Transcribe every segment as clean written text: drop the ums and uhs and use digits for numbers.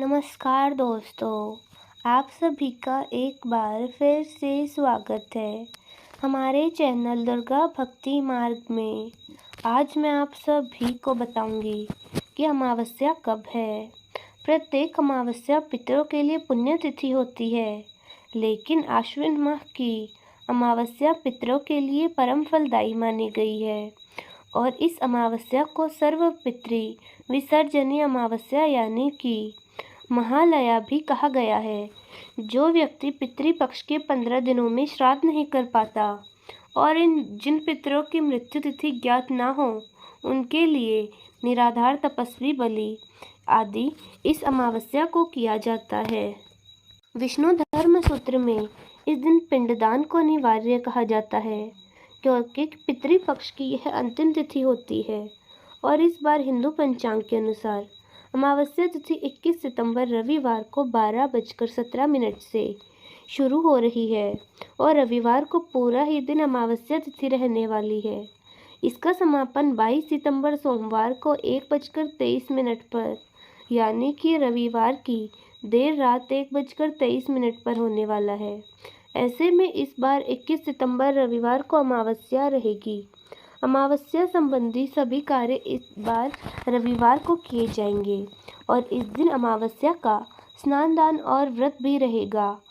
नमस्कार दोस्तों, आप सभी का एक बार फिर से स्वागत है हमारे चैनल दुर्गा भक्ति मार्ग में। आज मैं आप सभी को बताऊंगी कि अमावस्या कब है। प्रत्येक अमावस्या पितरों के लिए पुण्य तिथि होती है, लेकिन आश्विन माह की अमावस्या पितरों के लिए परम फलदायी मानी गई है और इस अमावस्या को सर्वपितृ विसर्जनीय अमावस्या यानी कि महालया भी कहा गया है। जो व्यक्ति पितृपक्ष के 15 दिनों में श्राद्ध नहीं कर पाता और जिन पितरों की मृत्यु तिथि ज्ञात ना हो, उनके लिए निराधार तपस्वी बलि आदि इस अमावस्या को किया जाता है। विष्णु धर्म सूत्र में इस दिन पिंडदान को अनिवार्य कहा जाता है, क्योंकि पितृपक्ष की यह अंतिम तिथि होती है। और इस बार हिंदू पंचांग के अनुसार अमावस्या तिथि 21 सितंबर रविवार को 12:17 से शुरू हो रही है और रविवार को पूरा ही दिन अमावस्या तिथि रहने वाली है। इसका समापन 22 सितंबर सोमवार को 1:23 पर यानी कि रविवार की देर रात 1:23 पर होने वाला है। ऐसे में इस बार 21 सितंबर रविवार को अमावस्या रहेगी। अमावस्या संबंधी सभी कार्य इस बार रविवार को किए जाएंगे और इस दिन अमावस्या का स्नान दान और व्रत भी रहेगा।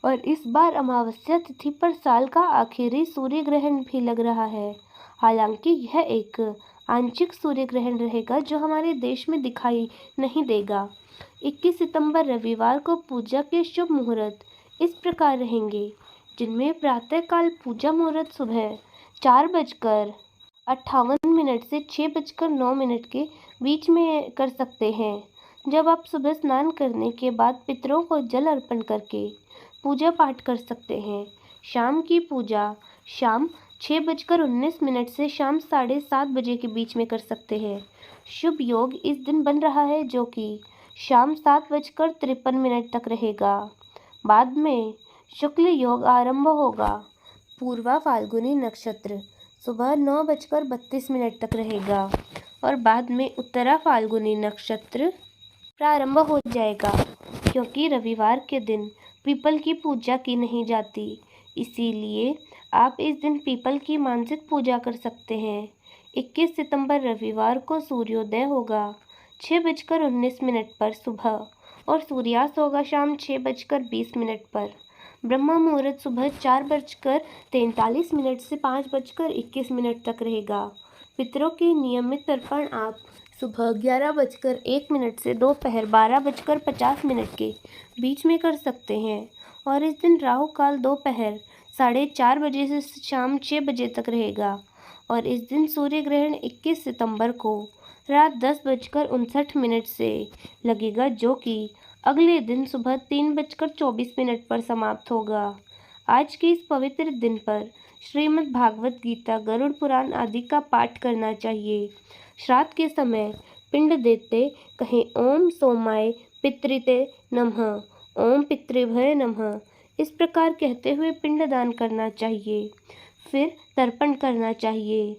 और इस बार अमावस्या तिथि पर साल का आखिरी सूर्य ग्रहण भी लग रहा है। हालांकि यह एक आंशिक सूर्य ग्रहण रहेगा जो हमारे देश में दिखाई नहीं देगा। 21 सितंबर रविवार को पूजा के शुभ मुहूर्त इस प्रकार रहेंगे, जिनमें प्रातःकाल पूजा मुहूर्त सुबह 4:58 से 6:09 के बीच में कर सकते हैं, जब आप सुबह स्नान करने के बाद पितरों को जल अर्पण करके पूजा पाठ कर सकते हैं। शाम की पूजा शाम 6:19 से शाम 7:30 बजे के बीच में कर सकते हैं। शुभ योग इस दिन बन रहा है, जो कि शाम 7:53 तक रहेगा। बाद में शुक्ल योग आरंभ होगा। पूर्वा फाल्गुनी नक्षत्र सुबह 9:32 तक रहेगा और बाद में उत्तरा फाल्गुनी नक्षत्र प्रारंभ हो जाएगा, क्योंकि रविवार के दिन पीपल की पूजा की नहीं जाती। इसीलिए आप इस दिन पीपल की मानसिक पूजा कर सकते हैं। 21 सितंबर रविवार को सूर्योदय होगा 6:19 पर सुबह और सूर्यास्त होगा शाम 6:20 पर। ब्रह्म मुहूर्त सुबह 4:43 से 5:21 तक रहेगा। पितरों के नियमित तर्पण आप सुबह 11:01 से दोपहर 12:50 के बीच में कर सकते हैं और इस दिन राहु काल दोपहर 4:30 बजे से शाम 6 बजे तक रहेगा। और इस दिन सूर्य ग्रहण 21 सितंबर को रात 10:59 से लगेगा, जो कि अगले दिन सुबह 3:24 पर समाप्त होगा। आज के इस पवित्र दिन पर श्रीमद् भागवत गीता, गरुड़ पुराण आदि का पाठ करना चाहिए। श्राद्ध के समय पिंड देते कहें ओम सोमाय पितृते नमः, ओम पितृभ्य नमः, इस प्रकार कहते हुए पिंड दान करना चाहिए। फिर तर्पण करना चाहिए।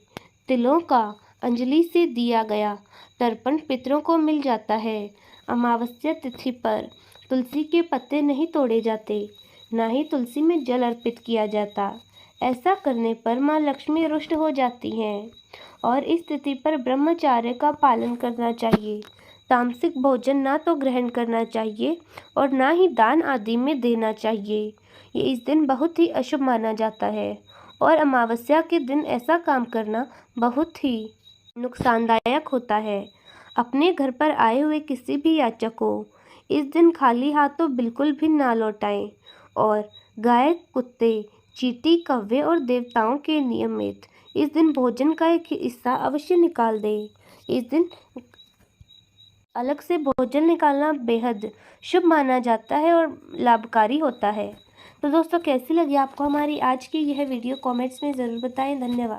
तिलों का अंजलि से दिया गया तर्पण पितरों को मिल जाता है। अमावस्या तिथि पर तुलसी के पत्ते नहीं तोड़े जाते, ना ही तुलसी में जल अर्पित किया जाता। ऐसा करने पर माँ लक्ष्मी रुष्ट हो जाती हैं और इस तिथि पर ब्रह्मचर्य का पालन करना चाहिए। तामसिक भोजन ना तो ग्रहण करना चाहिए और ना ही दान आदि में देना चाहिए। ये इस दिन बहुत ही अशुभ माना जाता है और अमावस्या के दिन ऐसा काम करना बहुत ही नुकसानदायक होता है। अपने घर पर आए हुए किसी भी याचक को इस दिन खाली हाथों बिल्कुल भी ना लौटाएं और गाय, कुत्ते, चींटी, कौवे और देवताओं के नियमित इस दिन भोजन का एक हिस्सा अवश्य निकाल दें। इस दिन अलग से भोजन निकालना बेहद शुभ माना जाता है और लाभकारी होता है। तो दोस्तों, कैसी लगी आपको हमारी आज की यह वीडियो? कमेंट्स में ज़रूर बताएं। धन्यवाद।